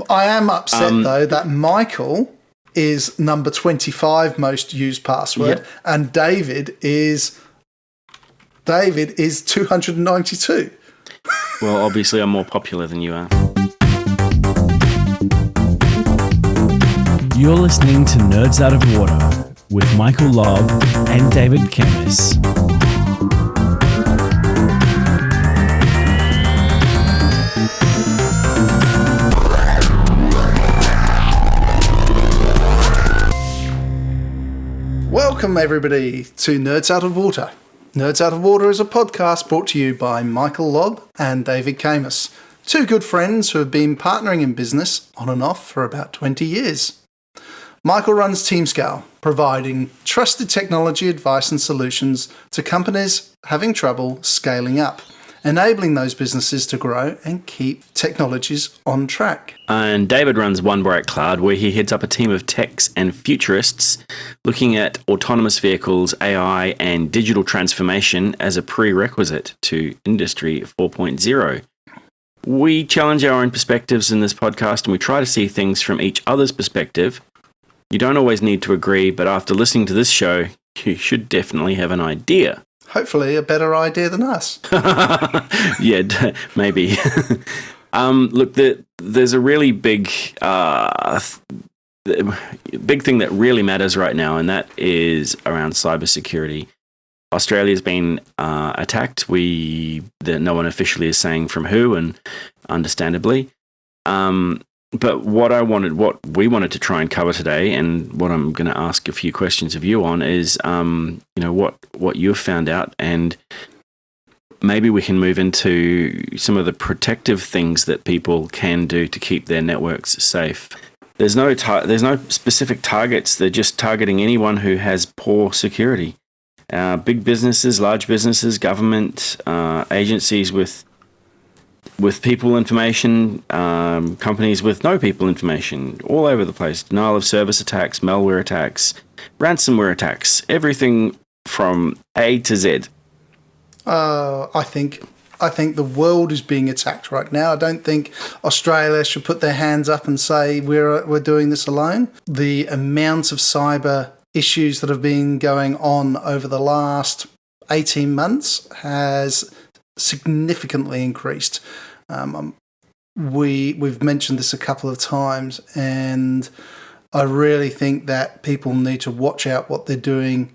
I am upset though that Michael is number 25 most used password, and David is 292. Well, obviously, I'm more popular than you are. You're listening to Nerds Out of Water with Michael Lobb and David Kemmis. Welcome everybody to Nerds Out of Water. Nerds Out of Water is a podcast brought to you by Michael Lobb and David Kemmis, two good friends who have been partnering in business on and off for about 20 years. Michael runs TeamScale, providing trusted technology advice and solutions to companies having trouble scaling up, enabling those businesses to grow and keep technologies on track. And David runs One Bright Cloud, where he heads up a team of techs and futurists looking at autonomous vehicles, AI, and digital transformation as a prerequisite to Industry 4.0. We challenge our own perspectives in this podcast, and we try to see things from each other's perspective. You don't always need to agree, but after listening to this show, you should definitely have an idea. Hopefully a better idea than us. Yeah, maybe. Look, there's a really big thing that really matters right now, and that is around cybersecurity. Australia's been attacked. No one officially is saying from who, and understandably. But what we wanted to try and cover today, and what I'm going to ask a few questions of you on, is what you've found out, and maybe we can move into some of the protective things that people can do to keep their networks safe. There's no specific targets. They're just targeting anyone who has poor security. Big businesses, large businesses, government agencies with people information, companies with no people information, all over the place. Denial of service attacks, malware attacks, ransomware attacks, everything from A to Z. I think the world is being attacked right now. I don't think Australia should put their hands up and say we're doing this alone. The amount of cyber issues that have been going on over the last 18 months has significantly increased. We've mentioned this a couple of times, and I really think that people need to watch out what they're doing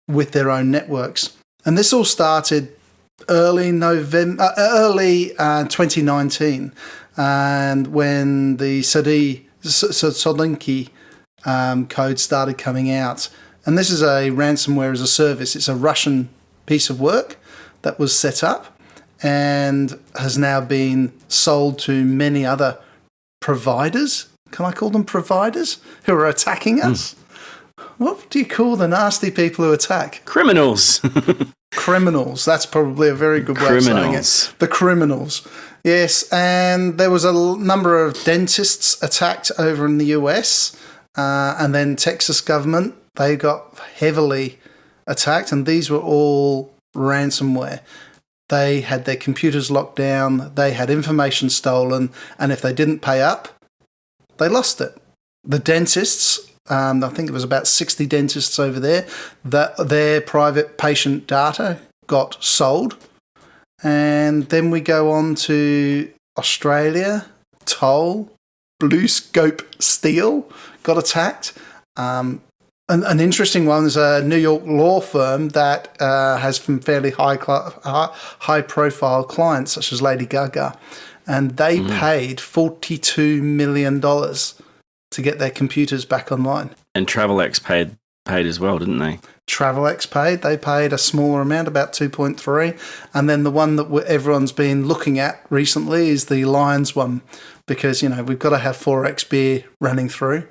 with their own networks. And this all started early 2019, and when the Solinki code started coming out. And this is a ransomware as a service. It's a Russian piece of work that was set up and has now been sold to many other providers. Can I call them providers? Who are attacking us? What do you call the nasty people who attack? Criminals. Criminals. That's probably a very good way of saying it. The criminals. Yes, and there was a number of dentists attacked over in the US, and then Texas government, they got heavily attacked, and these were all ransomware. They had their computers locked down, they had information stolen, and if they didn't pay up, they lost it. The dentists, I think it was about 60 dentists over there, that their private patient data got sold. And then we go on to Australia, Toll, BlueScope Steel got attacked. An interesting one is a New York law firm that has some fairly high-profile clients, such as Lady Gaga, and they paid $42 million to get their computers back online. And Travelex paid as well, didn't they? Travelex paid. They paid a smaller amount, about 2.3. And then the one that everyone's been looking at recently is the Lions one, because, we've got to have 4X beer running through.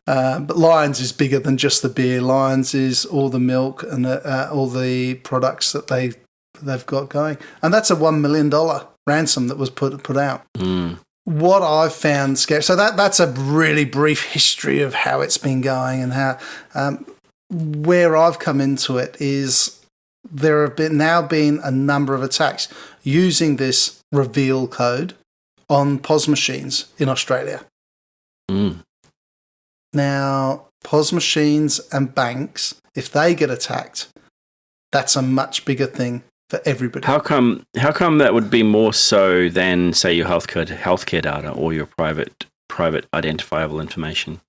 But Lions is bigger than just the beer. Lions is all the milk and all the products that they've got going. And that's a $1 million ransom that was put out. What I've found scary. So that's a really brief history of how it's been going, and how where I've come into it is there have been a number of attacks using this reveal code on POS machines in Australia. Now, POS machines and banks, if they get attacked, that's a much bigger thing for everybody. How come that would be more so than, say, your healthcare data or your private identifiable information?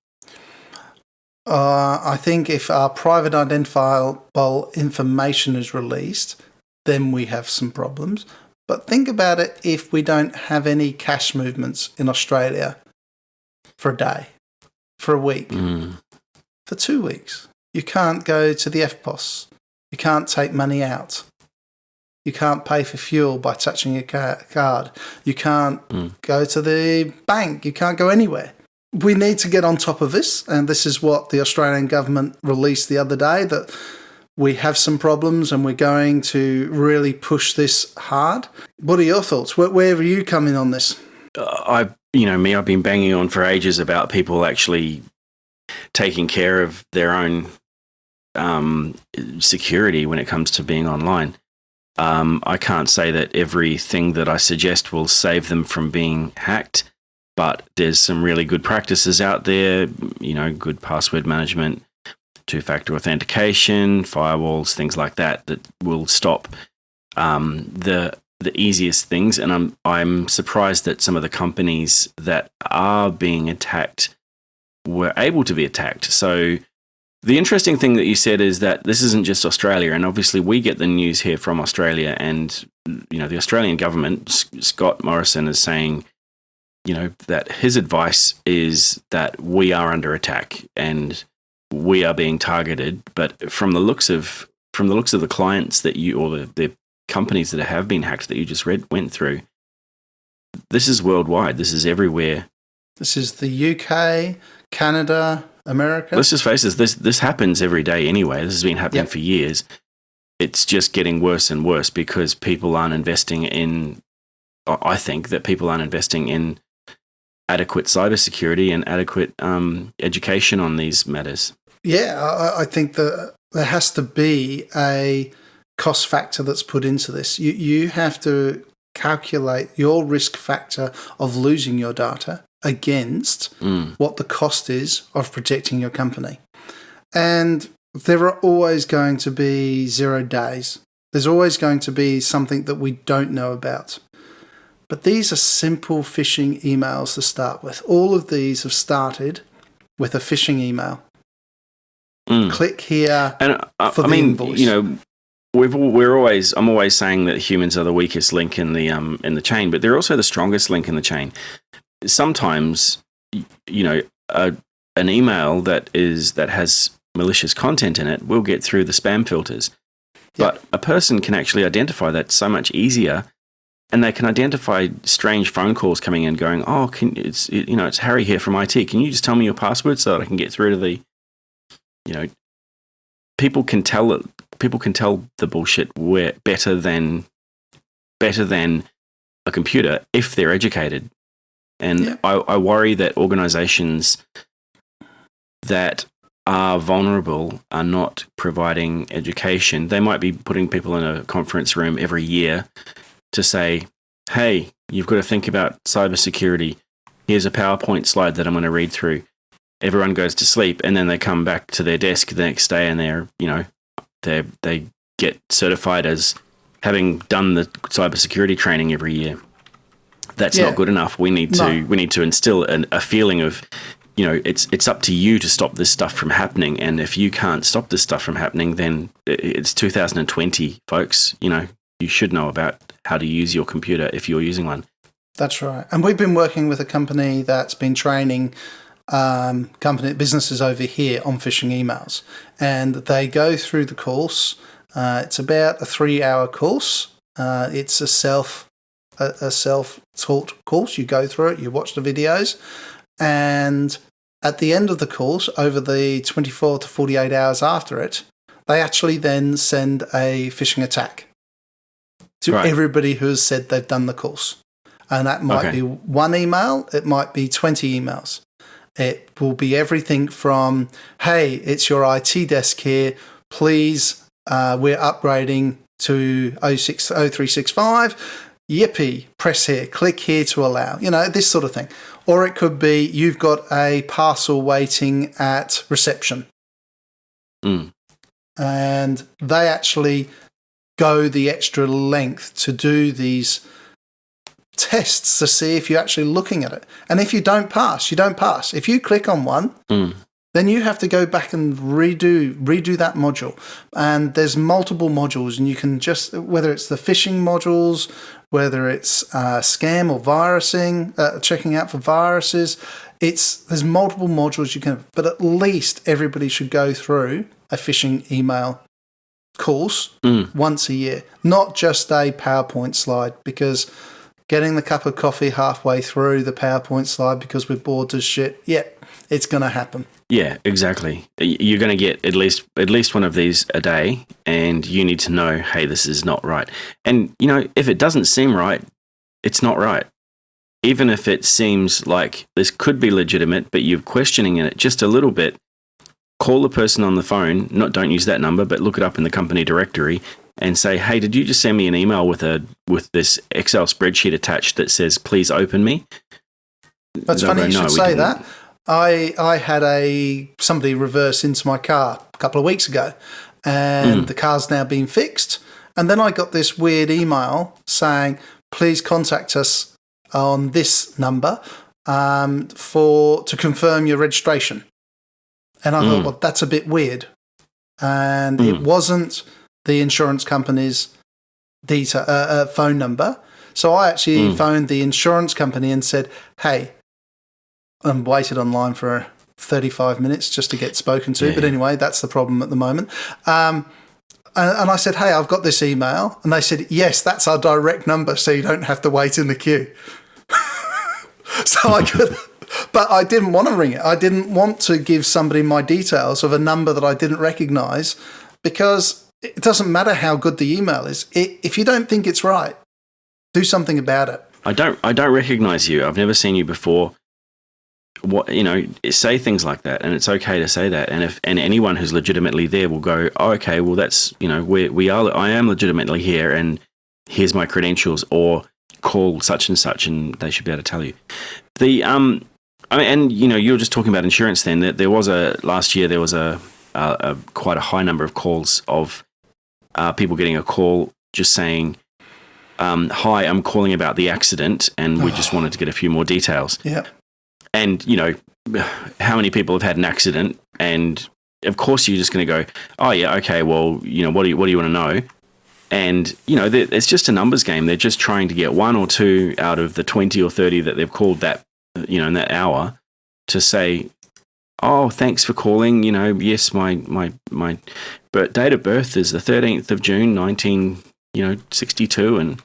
I think if our private identifiable information is released, then we have some problems. But think about it if we don't have any cash movements in Australia for a day, for a week, for 2 weeks. You can't go to the EFTPOS. You can't take money out. You can't pay for fuel by touching your card. You can't go to the bank. You can't go anywhere. We need to get on top of this, and this is what the Australian government released the other day, that we have some problems and we're going to really push this hard. What are your thoughts? Where are you coming on this? I've been banging on for ages about people actually taking care of their own security when it comes to being online. I can't say that everything that I suggest will save them from being hacked, but there's some really good practices out there, good password management, two-factor authentication, firewalls, things like that will stop the easiest things. And I'm surprised that some of the companies that are being attacked were able to be attacked. So the interesting thing that you said is that this isn't just Australia, and obviously we get the news here from Australia, and the Australian government, Scott Morrison, is saying that his advice is that we are under attack and we are being targeted. But from the looks of the clients that the companies that have been hacked that you just went through, this is worldwide. This is everywhere. This is the UK, Canada, America. Let's just face it, this happens every day anyway. This has been happening for years. It's just getting worse and worse because people aren't investing in, I think that people aren't investing in adequate cybersecurity and adequate education on these matters. Yeah, I think that there has to be a cost factor that's put into this. You have to calculate your risk factor of losing your data against what the cost is of protecting your company. And there are always going to be 0 days. There's always going to be something that we don't know about. But these are simple phishing emails to start with. All of these have started with a phishing email. Click here for the invoice. I'm always saying that humans are the weakest link in the chain, but they're also the strongest link in the chain. Sometimes, an email that has malicious content in it will get through the spam filters, but a person can actually identify that so much easier. And they can identify strange phone calls coming in going, it's Harry here from IT. Can you just tell me your password so that I can get through to the, people can tell the bullshit better than a computer if they're educated. And I worry that organizations that are vulnerable are not providing education. They might be putting people in a conference room every year to say, hey, you've got to think about cybersecurity. Here's a PowerPoint slide that I'm going to read through. Everyone goes to sleep, and then they come back to their desk the next day, and they get certified as having done the cybersecurity training every year. That's not good enough. We need to instill a feeling of, it's up to you to stop this stuff from happening. And if you can't stop this stuff from happening, then it's 2020, folks. You should know about how to use your computer if you're using one. That's right. And we've been working with a company that's been training businesses over here on phishing emails. And they go through the course. It's about a 3-hour course. It's a self-taught course. You go through it, you watch the videos, and at the end of the course, over the 24 to 48 hours after it, they actually then send a phishing attack to everybody who has said they've done the course. And that might be one email, it might be 20 emails. It will be everything from, hey, it's your IT desk here, please, we're upgrading to 0365. yippee, press here, click here to allow, this sort of thing. Or it could be you've got a parcel waiting at reception. And they actually go the extra length to do these tests to see if you're actually looking at it. And if you don't pass, you don't pass. If you click on one, then you have to go back and redo that module. And there's multiple modules, and you can just, whether it's the phishing modules, whether it's scam or virusing, checking out for viruses, there's multiple modules you can, but at least everybody should go through a phishing email course once a year, not just a PowerPoint slide, because getting the cup of coffee halfway through the PowerPoint slide because we're bored as shit, it's going to happen. Yeah, exactly. You're going to get at least one of these a day, and you need to know, hey, this is not right. And, if it doesn't seem right, it's not right. Even if it seems like this could be legitimate, but you're questioning it just a little bit, call the person on the phone, don't use that number, but look it up in the company directory and say, hey, did you just send me an email with this Excel spreadsheet attached that says, please open me? That's funny you should say that. I had somebody reverse into my car a couple of weeks ago, and the car's now been fixed. And then I got this weird email saying, please contact us on this number to confirm your registration. And I thought, well, that's a bit weird. And it wasn't the insurance company's phone number. So I actually phoned the insurance company and said, hey, and waited online for 35 minutes just to get spoken to. Yeah. But anyway, that's the problem at the moment. And I said, hey, I've got this email. And they said, yes, that's our direct number, so you don't have to wait in the queue. So I could... But I didn't want to ring it. I didn't want to give somebody my details of a number that I didn't recognise, because it doesn't matter how good the email is. If you don't think it's right, do something about it. I don't recognise you. I've never seen you before. Say things like that, and it's okay to say that. And anyone who's legitimately there will go, oh, okay, well, that's, I am legitimately here, and here's my credentials, or call such and such, and they should be able to tell you. You were just talking about insurance then. Last year there was a quite a high number of calls of people getting a call just saying, hi, I'm calling about the accident, and we just wanted to get a few more details. Yeah. And, how many people have had an accident? And of course you're just going to go, oh yeah, okay, well, what do you want to know? And, it's just a numbers game. They're just trying to get one or two out of the 20 or 30 that they've called that, in that hour, to say, oh, thanks for calling. Yes, my date of birth is the 13th of June, 1962.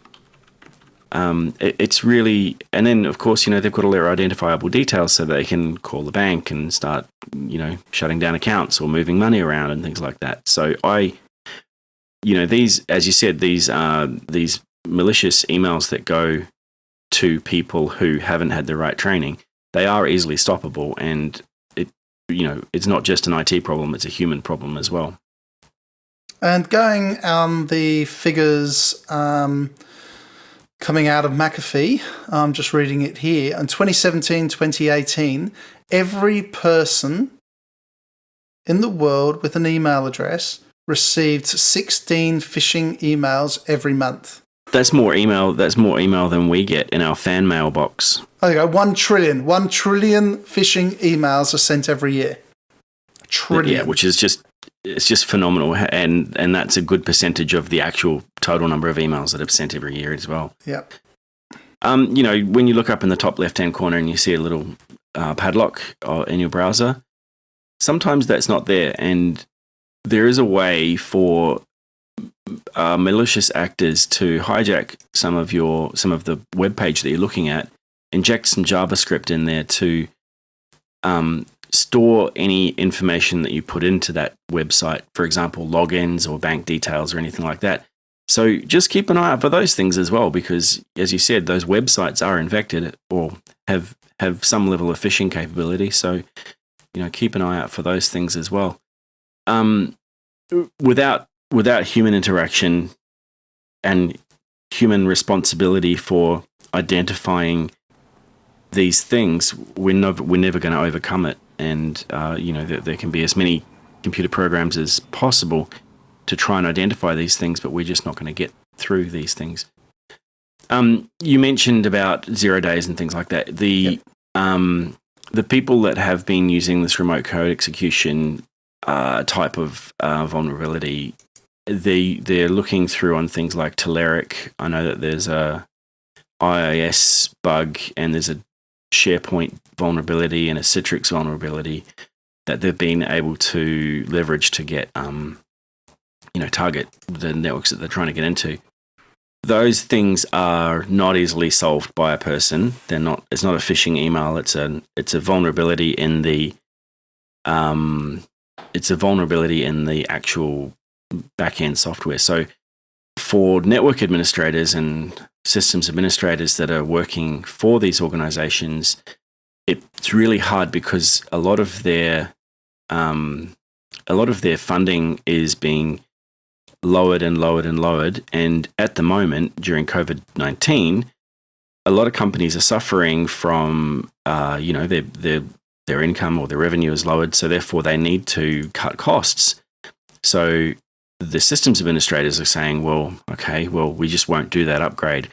And it's really, and then of course, they've got all their identifiable details so they can call the bank and start, shutting down accounts or moving money around and things like that. So these, as you said, these malicious emails that go to people who haven't had the right training, they are easily stoppable, and it's not just an IT problem, it's a human problem as well. And going on the figures coming out of McAfee, I'm just reading it here, in 2017-2018, every person in the world with an email address received 16 phishing emails every month. That's more email than we get in our fan mailbox. There you go. 1 trillion phishing emails are sent every year. Trillion. Yeah, which is just phenomenal, and that's a good percentage of the actual total number of emails that are sent every year as well. Yeah. When you look up in the top left-hand corner and you see a little padlock in your browser, sometimes that's not there, and there is a way for malicious actors to hijack some of the web page that you're looking at, inject some JavaScript in there to store any information that you put into that website, for example, logins or bank details or anything like that. So just keep an eye out for those things as well, because as you said, those websites are infected or have some level of phishing capability. So, keep an eye out for those things as well. Without human interaction, and human responsibility for identifying these things, we're never going to overcome it. And there can be as many computer programs as possible to try and identify these things, but we're just not going to get through these things. You mentioned about 0 days and things like that. The people that have been using this remote code execution type of vulnerability, they're looking through on things like Telerik. I know that there's a IIS bug and there's a SharePoint vulnerability and a Citrix vulnerability that they've been able to leverage to get, target the networks that they're trying to get into. Those things are not easily solved by a person. They're not. It's not a phishing email. It's a vulnerability in the actual back-end software. So for network administrators and systems administrators that are working for these organizations, it's really hard because a lot of their funding is being lowered and lowered and lowered. And at the moment, during COVID-19, a lot of companies are suffering from, their income or their revenue is lowered. So therefore they need to cut costs. So the systems administrators are saying, we just won't do that upgrade.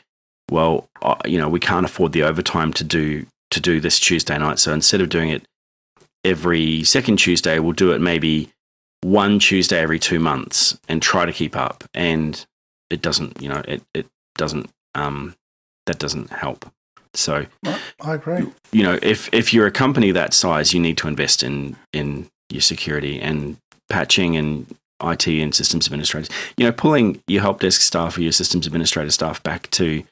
Well, we can't afford the overtime to do this Tuesday night. So instead of doing it every second Tuesday, we'll do it maybe one Tuesday every 2 months and try to keep up. And it doesn't, that doesn't help. So I agree. If you're a company that size, you need to invest in your security and patching and IT and systems administrators. Pulling your help desk staff or your systems administrator staff back to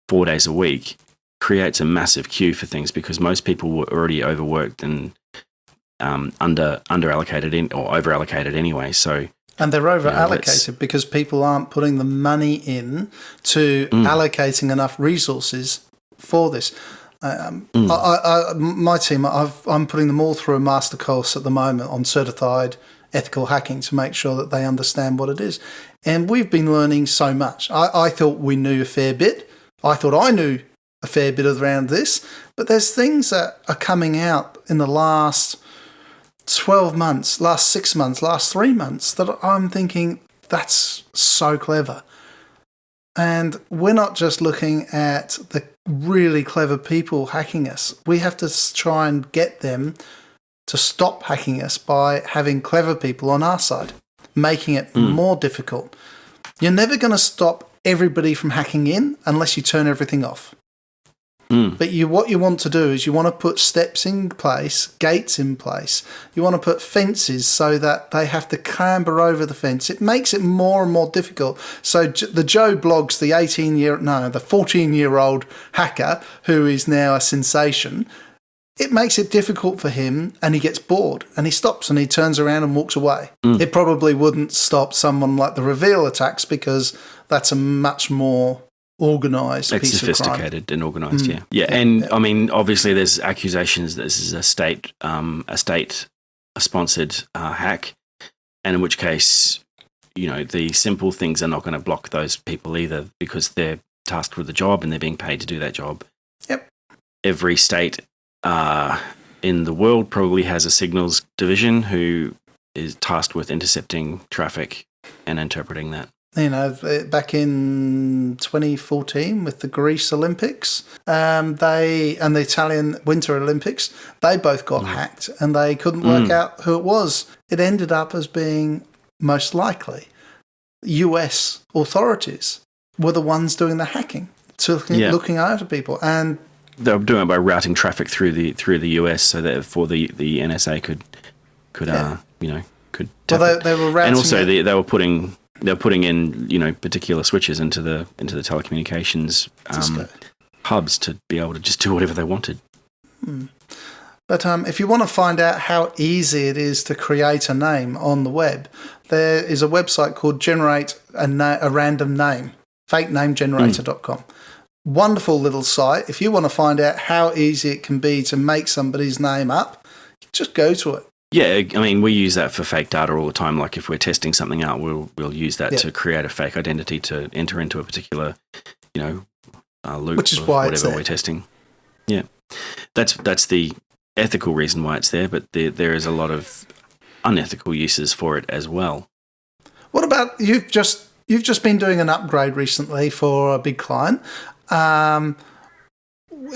4 days a week creates a massive queue for things because most people were already overworked and under allocated or over allocated anyway. So and they're over allocated because people aren't putting the money in to allocating enough resources for this. My team, I'm putting them all through a master course at the moment on certified ethical hacking to make sure that they understand what it is. And we've been learning so much. I thought we knew a fair bit. I thought I knew a fair bit around this, but there's things that are coming out in the last 12 months, last 6 months, last 3 months that I'm thinking that's so clever. And we're not just looking at the really clever people hacking us. We have to try and get them to stop hacking us by having clever people on our side, making it more difficult. You're never going to stop everybody from hacking in unless you turn everything off. But what you want to do is you want to put steps in place, gates in place. You want to put fences so that they have to clamber over the fence. It makes it more and more difficult. So the Joe Bloggs, the 14-year-old hacker who is now a sensation, it makes it difficult for him and he gets bored and he stops and he turns around and walks away. It probably wouldn't stop someone like the Reveal attacks because that's a much more organised piece of crime. It's sophisticated and organised, yeah. And I mean, obviously there's accusations that this is a state-sponsored hack, and in which case, the simple things are not going to block those people either because they're tasked with the job and they're being paid to do that job. Yep. Every state in the world probably has a signals division who is tasked with intercepting traffic and interpreting that. Back in 2014 with the Greece Olympics, and the Italian Winter Olympics, they both got hacked and they couldn't work out who it was. It ended up as being most likely US authorities were the ones doing the hacking, looking after people, and they were doing it by routing traffic through the US so that for the NSA could tap it. They were routing, and also they were putting in particular switches into the telecommunications hubs to be able to just do whatever they wanted. But if you want to find out how easy it is to create a name on the web, there is a website called Generate a Random Name, fakenamegenerator.com. Wonderful little site. If you want to find out how easy it can be to make somebody's name up, just go to it. Yeah, I mean, we use that for fake data all the time. Like if we're testing something out, we'll use that to create a fake identity to enter into a particular loop, which is why whatever we're testing. Yeah, that's the ethical reason why it's there, but there is a lot of unethical uses for it as well. What about you've just been doing an upgrade recently for a big client?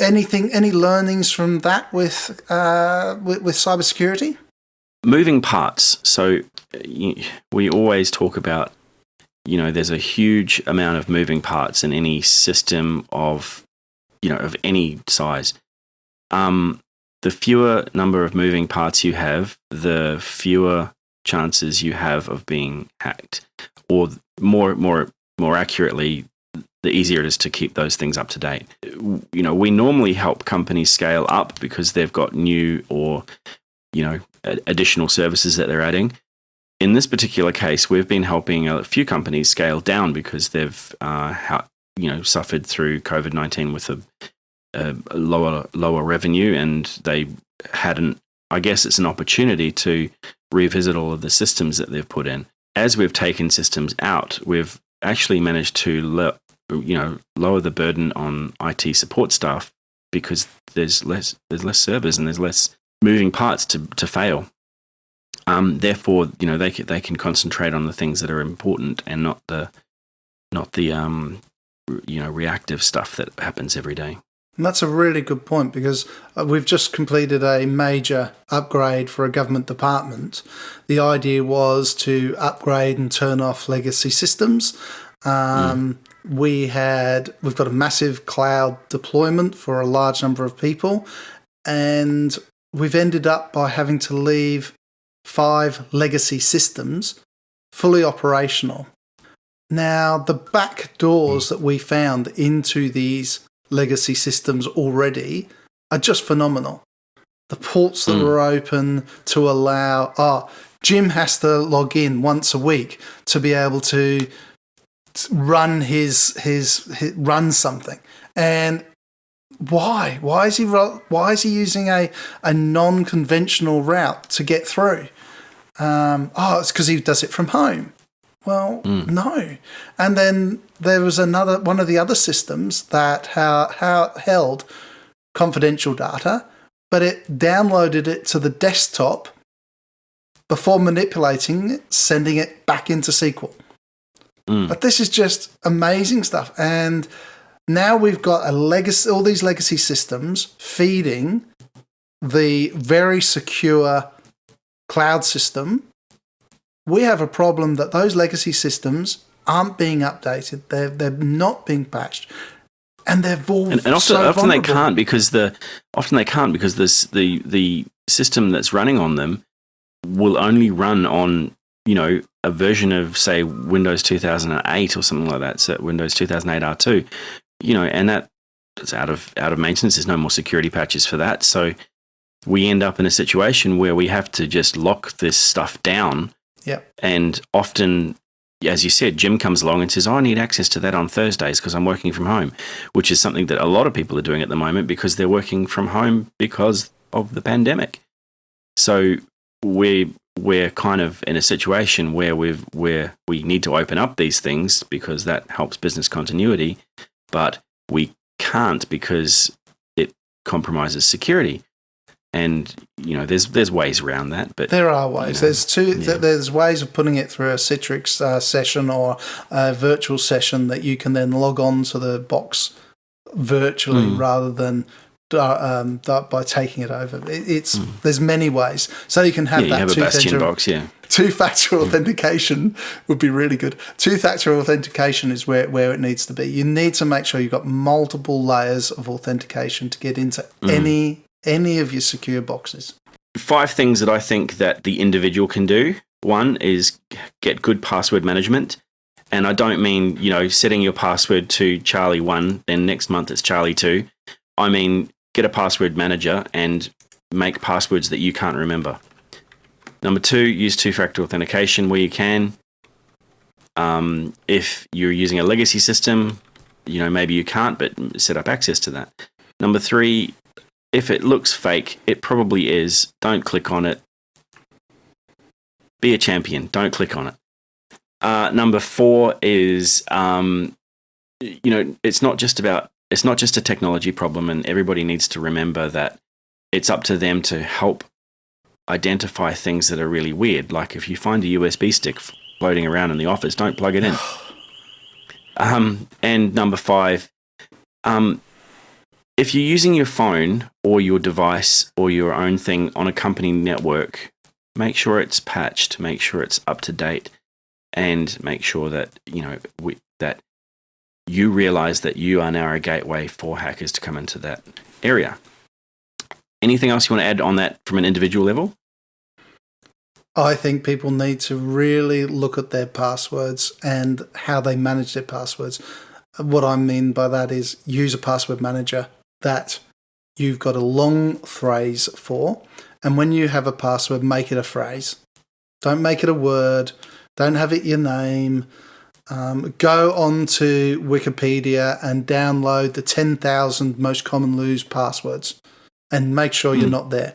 Any learnings from that with cybersecurity? Moving parts. So we always talk about, there's a huge amount of moving parts in any system of any size. The fewer number of moving parts you have, the fewer chances you have of being hacked, or more accurately, the easier it is to keep those things up to date. We normally help companies scale up because they've got new or additional services that they're adding. In this particular case, we've been helping a few companies scale down because they've suffered through COVID-19 with a lower revenue, and they hadn't. I guess it's an opportunity to revisit all of the systems that they've put in. As we've taken systems out, we've actually managed to lower the burden on IT support staff because there's less servers and there's less moving parts to fail. Therefore, they can concentrate on the things that are important and not the reactive stuff that happens every day. And that's a really good point, because we've just completed a major upgrade for a government department. The idea was to upgrade and turn off legacy systems. We've got a massive cloud deployment for a large number of people, and we've ended up by having to leave 5 legacy systems fully operational. Now, the back doors that we found into these legacy systems already are just phenomenal. The ports that were open to allow, Jim has to log in once a week to be able to run run something. And why? Why is he using a non-conventional route to get through? It's because he does it from home. Well, no. And then there was one of the other systems that held confidential data, but it downloaded it to the desktop before manipulating it, sending it back into SQL. But this is just amazing stuff. And now we've got all these legacy systems feeding the very secure cloud system. We have a problem that those legacy systems aren't being updated. They're not being patched, and they're all and often they can't because the system that's running on them will only run on a version of, say, Windows 2008 or something like that. So Windows 2008 R2, and that's out of maintenance. There's no more security patches for that. So we end up in a situation where we have to just lock this stuff down. Yep. And often, as you said, Jim comes along and says, I need access to that on Thursdays because I'm working from home, which is something that a lot of people are doing at the moment because they're working from home because of the pandemic. So we're kind of in a situation where we need to open up these things because that helps business continuity, but we can't because it compromises security. And there's ways around that, but there are ways. There's ways of putting it through a Citrix session or a virtual session that you can then log on to the box virtually rather than by taking it over. There's many ways, so you can have that. You have a Bastion box, Two-factor authentication would be really good. Two-factor authentication is where it needs to be. You need to make sure you've got multiple layers of authentication to get into any of your secure boxes. 5 things that I think that the individual can do. 1 is get good password management. And I don't mean, setting your password to Charlie 1, then next month it's Charlie 2. I mean, get a password manager and make passwords that you can't remember. Number 2, use two-factor authentication where you can. If you're using a legacy system, maybe you can't, but set up access to that. Number 3, if it looks fake, it probably is. Don't click on it. Be a champion. Don't click on it. Number 4 is it's not just a technology problem, and everybody needs to remember that it's up to them to help identify things that are really weird. Like if you find a USB stick floating around in the office, don't plug it in. And number 5, if you're using your phone or your device or your own thing on a company network, make sure it's patched, make sure it's up to date, and make sure that that you realize that you are now a gateway for hackers to come into that area. Anything else you want to add on that from an individual level? I think people need to really look at their passwords and how they manage their passwords. What I mean by that is use a password manager that you've got a long phrase for. And when you have a password, make it a phrase. Don't make it a word. Don't have it your name. Go on to Wikipedia and download the 10,000 most commonly used passwords and make sure you're not there.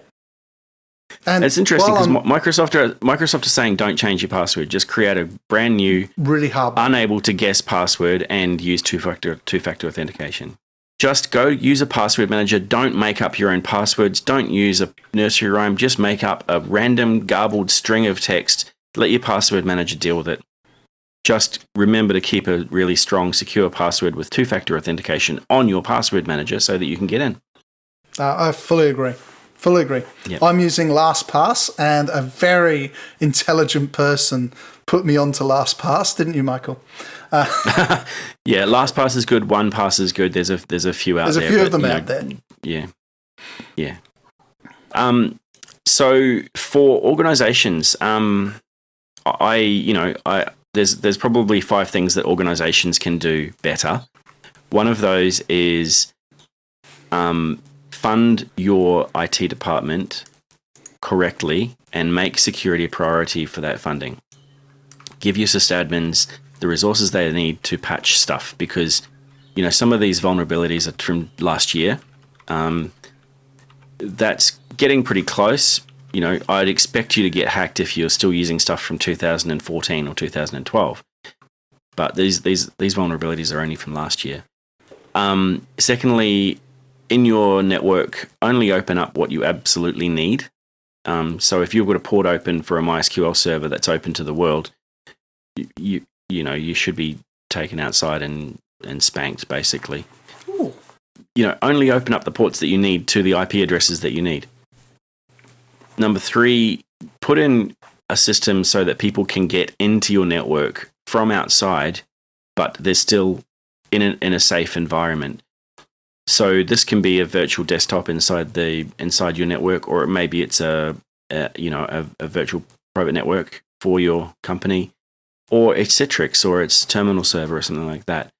And it's interesting because Microsoft is saying don't change your password. Just create a brand new, really hard, unable to guess password and use two-factor authentication. Just go use a password manager. Don't make up your own passwords. Don't use a nursery rhyme. Just make up a random garbled string of text. Let your password manager deal with it. Just remember to keep a really strong, secure password with two-factor authentication on your password manager so that you can get in. I fully agree. Fully agree. Yep. I'm using LastPass, and a very intelligent person put me onto LastPass, didn't you, Michael? Yeah, LastPass is good. OnePass is good. There's a few out there. There's a few of them out there. Yeah. So for organizations, there's probably 5 things that organizations can do better. One of those is fund your IT department correctly and make security a priority for that funding. Give your sysadmins the resources they need to patch stuff, because some of these vulnerabilities are from last year. That's getting pretty close. I'd expect you to get hacked if you're still using stuff from 2014 or 2012. But these vulnerabilities are only from last year. Secondly, in your network, only open up what you absolutely need. So if you've got a port open for a MySQL server that's open to the world, you should be taken outside and spanked, basically. Ooh. Only open up the ports that you need to the IP addresses that you need. Number 3, put in a system so that people can get into your network from outside, but they're still in a safe environment. So this can be a virtual desktop inside your network, or maybe it's a virtual private network for your company, or it's Citrix, or it's terminal server, or something like that.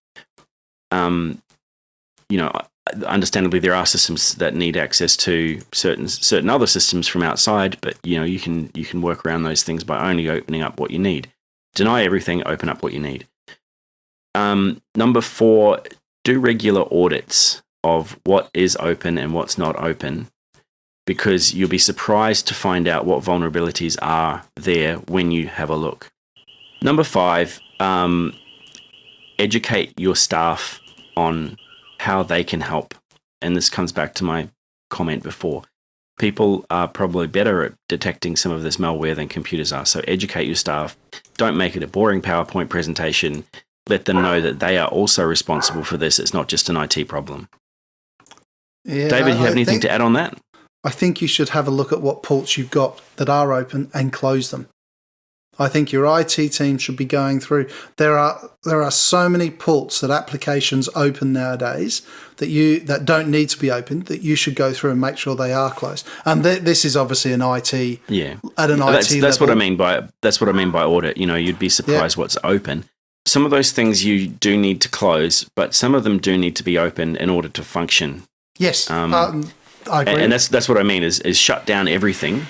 Understandably, there are systems that need access to certain other systems from outside, but you can work around those things by only opening up what you need. Deny everything, open up what you need. Number 4, do regular audits of what is open and what's not open, because you'll be surprised to find out what vulnerabilities are there when you have a look. Number 5, educate your staff on how they can help. And this comes back to my comment before. People are probably better at detecting some of this malware than computers are. So educate your staff. Don't make it a boring PowerPoint presentation. Let them know that they are also responsible for this. It's not just an IT problem. Yeah, David, you have anything to add on that? I think you should have a look at what ports you've got that are open and close them. I think your IT team should be going through. There are so many ports that applications open nowadays that don't need to be opened, that you should go through and make sure they are closed. And this is obviously an IT at an IT level. That's what I mean by audit. You'd be surprised what's open. Some of those things you do need to close, but some of them do need to be open in order to function. Yes, I agree. And that's what I mean is shut down everything.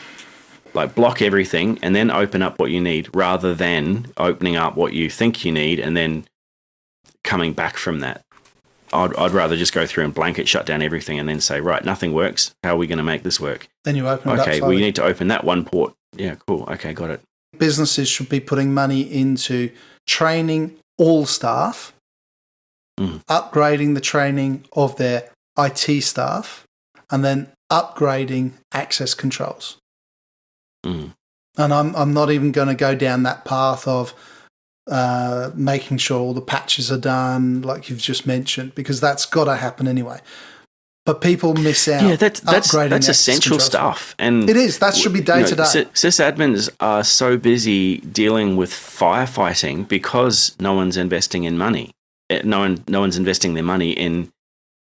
Like block everything and then open up what you need, rather than opening up what you think you need and then coming back from that. I'd rather just go through and blanket shut down everything and then say, right, nothing works. How are we going to make this work? Then you open it up. Okay, well, you need to open that one port. Yeah, cool. Okay, got it. Businesses should be putting money into training all staff upgrading the training of their IT staff, and then upgrading access controls. And I'm not even going to go down that path of making sure all the patches are done, like you've just mentioned, because that's got to happen anyway. But people miss out. Yeah, that's essential stuff, and it is. That should be day to day. Sysadmins are so busy dealing with firefighting because no one's investing in money. No one's investing their money in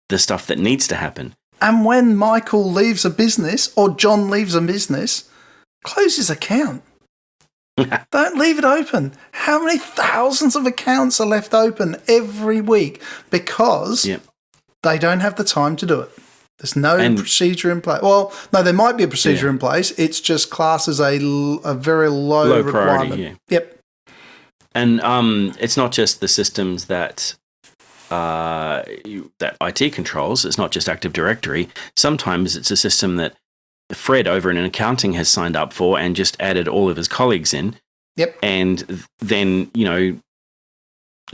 the stuff that needs to happen. And when Michael leaves a business or John leaves a business, close his account. Don't leave it open. How many thousands of accounts are left open every week because they don't have the time to do it? There's no procedure in place. Well, no, there might be a procedure in place. It's just classed as a very low requirement. Priority, Yep. And it's not just the systems that IT controls. It's not just Active Directory. Sometimes it's a system that Fred over in accounting has signed up for and just added all of his colleagues in. Yep. And then,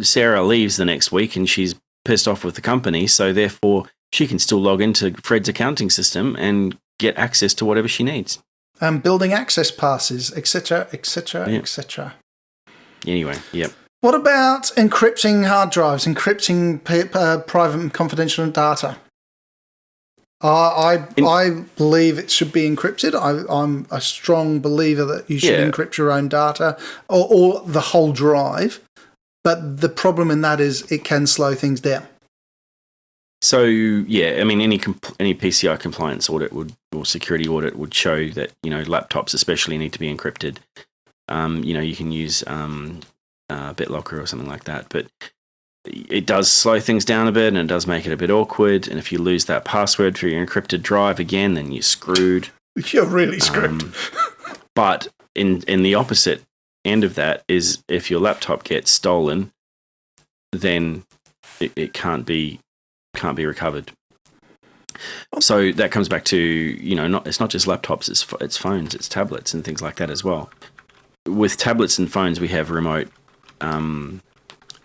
Sarah leaves the next week and she's pissed off with the company. So therefore, she can still log into Fred's accounting system and get access to whatever she needs. Building access passes, etc., etc., etc. Anyway, yep. What about encrypting hard drives, encrypting private and confidential data? I believe it should be encrypted. I'm a strong believer that you should encrypt your own data or the whole drive. But the problem in that is it can slow things down. So, any PCI compliance audit or security audit would show that, laptops especially need to be encrypted. You can use BitLocker or something like that, but it does slow things down a bit and it does make it a bit awkward. And if you lose that password for your encrypted drive again, then you're screwed. You're really screwed. But in the opposite end of that is if your laptop gets stolen, then it can't be recovered. So that comes back to, it's not just laptops, it's phones, it's tablets and things like that as well. With tablets and phones, we have remote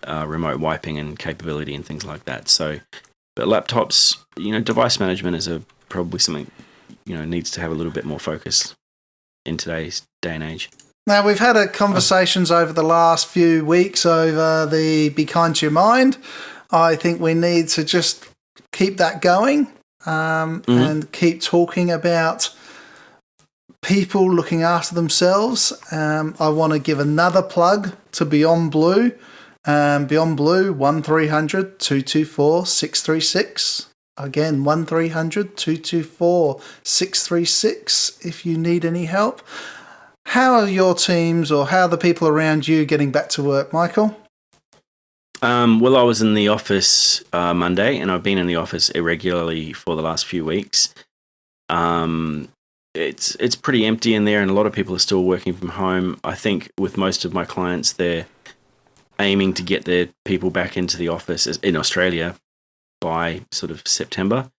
wiping and capability and things like that. So, but laptops, device management is probably something, needs to have a little bit more focus in today's day and age. Now, we've had conversations over the last few weeks over the Be Kind to Your Mind. I think we need to just keep that going and keep talking about people looking after themselves. I want to give another plug to Beyond Blue. Beyond Blue, 1300 224 636. Again, 1300 224 636 if you need any help. How are your teams or how are the people around you getting back to work, Michael? Well, I was in the office Monday, and I've been in the office irregularly for the last few weeks. It's pretty empty in there, and a lot of people are still working from home. I think with most of my clients, they're aiming to get their people back into the office in Australia by sort of September.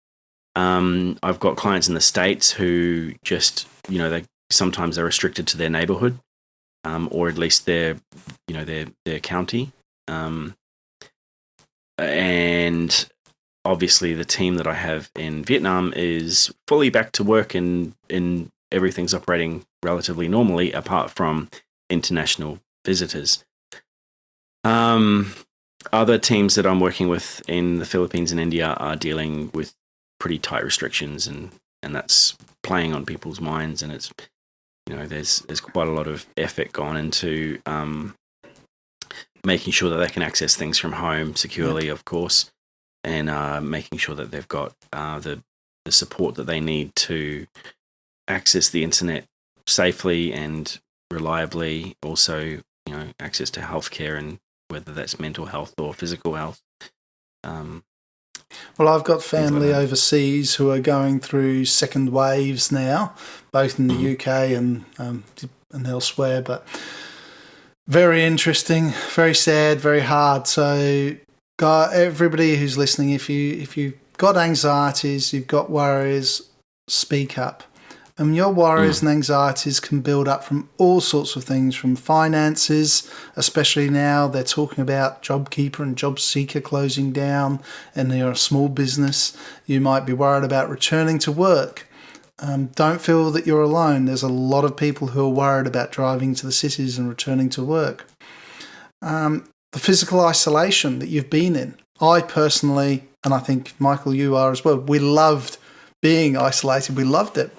I've got clients in the States who just, sometimes they're restricted to their neighborhood, or at least their county. And obviously the team that I have in Vietnam is fully back to work and everything's operating relatively normally apart from international visitors. Other teams that I'm working with in the Philippines and India are dealing with pretty tight restrictions and that's playing on people's minds, and it's, there's quite a lot of effort gone into making sure that they can access things from home securely, of course, and making sure that they've got the support that they need to access the internet safely and reliably. Also, access to healthcare, and whether that's mental health or physical health. Well, I've got family overseas who are going through second waves now, both in the UK and elsewhere, but very interesting, very sad, very hard. So, everybody who's listening, if you've got anxieties, you've got worries, speak up. And your worries and anxieties can build up from all sorts of things, from finances, especially now they're talking about JobKeeper and JobSeeker closing down, and you're a small business. You might be worried about returning to work. Don't feel that you're alone. There's a lot of people who are worried about driving to the cities and returning to work. The physical isolation that you've been in. I personally, and I think, Michael, you are as well, we loved being isolated. We loved it.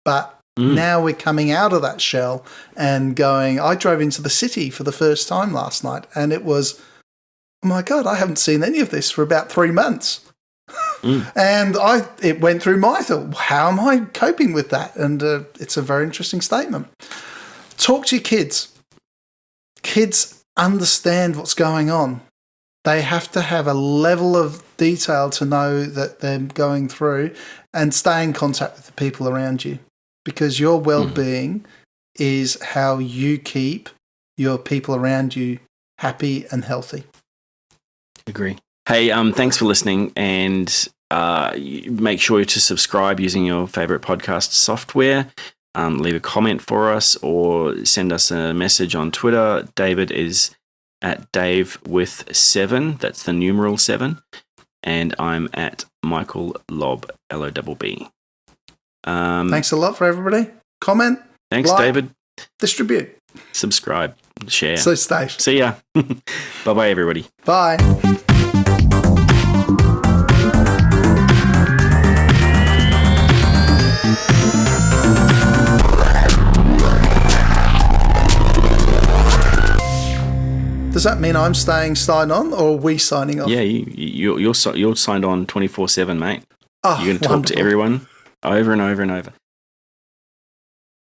But now we're coming out of that shell and going, I drove into the city for the first time last night, and it was, oh my God, I haven't seen any of this for about 3 months. And it went through my thought, how am I coping with that? And it's a very interesting statement. Talk to your kids. Kids understand what's going on. They have to have a level of detail to know that they're going through, and stay in contact with the people around you, because your well-being is how you keep your people around you happy and healthy. Agree. Hey, thanks for listening, and make sure to subscribe using your favorite podcast software. Leave a comment for us or send us a message on Twitter. David is at Dave with 7. That's the numeral 7. And I'm at Michael Lobb, Lobb. Thanks a lot for everybody. Comment. Thanks, like, David. Distribute. Subscribe. Share. So stay. See ya. Bye-bye, everybody. Bye. Does that mean I'm staying signed on, or are we signing off? Yeah, you're signed on 24/7, mate. Oh, you're going to talk to everyone over and over and over.